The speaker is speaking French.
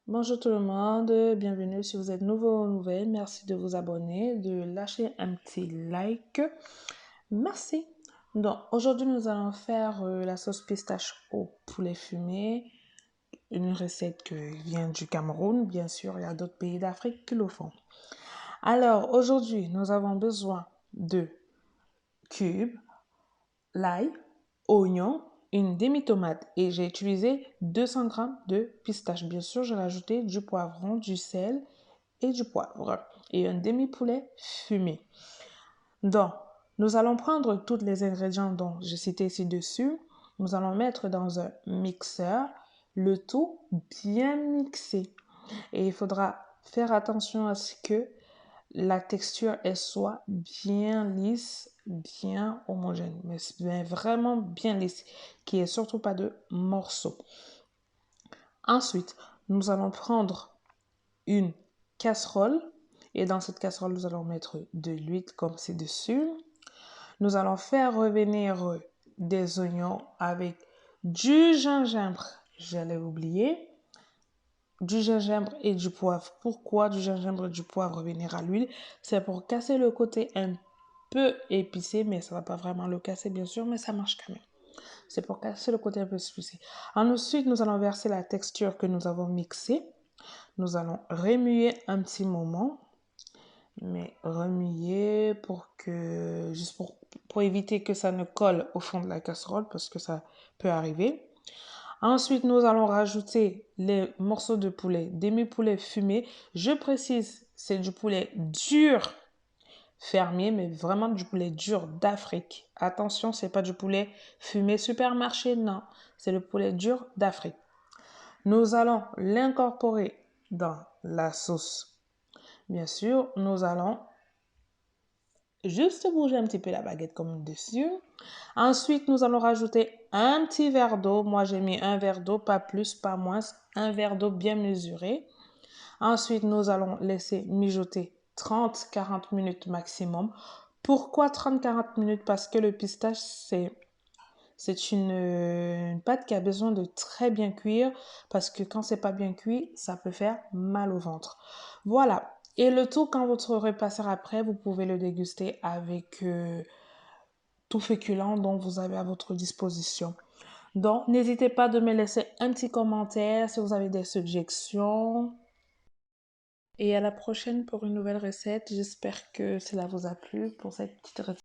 Bonjour tout le monde, bienvenue si vous êtes nouveau ou nouvelle. Merci de vous abonner, de lâcher un petit like. Merci. Donc aujourd'hui nous allons faire la sauce pistache au poulet fumé. Une recette qui vient du Cameroun. Bien sûr, il y a d'autres pays d'Afrique qui le font. Alors aujourd'hui nous avons besoin de cubes, l'ail, oignon, une demi-tomate et j'ai utilisé 200 g de pistache. Bien sûr, j'ai rajouté du poivron, du sel et du poivre et un demi-poulet fumé. Donc, nous allons prendre tous les ingrédients dont j'ai cité ci-dessus. Nous allons mettre dans un mixeur, le tout bien mixé. Et il faudra faire attention à ce que la texture elle soit bien lisse, bien homogène, mais vraiment bien lisse, qu'il n'y ait surtout pas de morceaux. Ensuite, nous allons prendre une casserole et dans cette casserole, nous allons mettre de l'huile comme ci-dessus. Nous allons faire revenir des oignons avec du gingembre, j'allais oublier, du gingembre et du poivre. Pourquoi du gingembre et du poivre revenir à l'huile? C'est pour casser le côté un peu épicé, mais ça ne va pas vraiment le casser bien sûr, mais ça marche quand même. C'est pour casser le côté un peu épicé. Ensuite, nous allons verser la texture que nous avons mixée. Nous allons remuer un petit moment, mais remuer juste pour éviter que ça ne colle au fond de la casserole parce que ça peut arriver. Ensuite, nous allons rajouter les morceaux de poulet, demi-poulet fumé. Je précise, c'est du poulet dur fermier, mais vraiment du poulet dur d'Afrique. Attention, c'est pas du poulet fumé supermarché, non. C'est le poulet dur d'Afrique. Nous allons l'incorporer dans la sauce. Bien sûr, nous allons juste bouger un petit peu la baguette comme dessus. Ensuite, nous allons rajouter un petit verre d'eau. Moi, j'ai mis un verre d'eau, pas plus, pas moins. Un verre d'eau bien mesuré. Ensuite, nous allons laisser mijoter 30-40 minutes maximum. Pourquoi 30-40 minutes? Parce que le pistache, c'est une pâte qui a besoin de très bien cuire parce que quand c'est pas bien cuit, ça peut faire mal au ventre. Voilà. Et le tout, quand votre repas sera prêt, vous pouvez le déguster avec tout féculent dont vous avez à votre disposition. Donc, n'hésitez pas de me laisser un petit commentaire si vous avez des suggestions. Et à la prochaine pour une nouvelle recette. J'espère que cela vous a plu pour cette petite recette.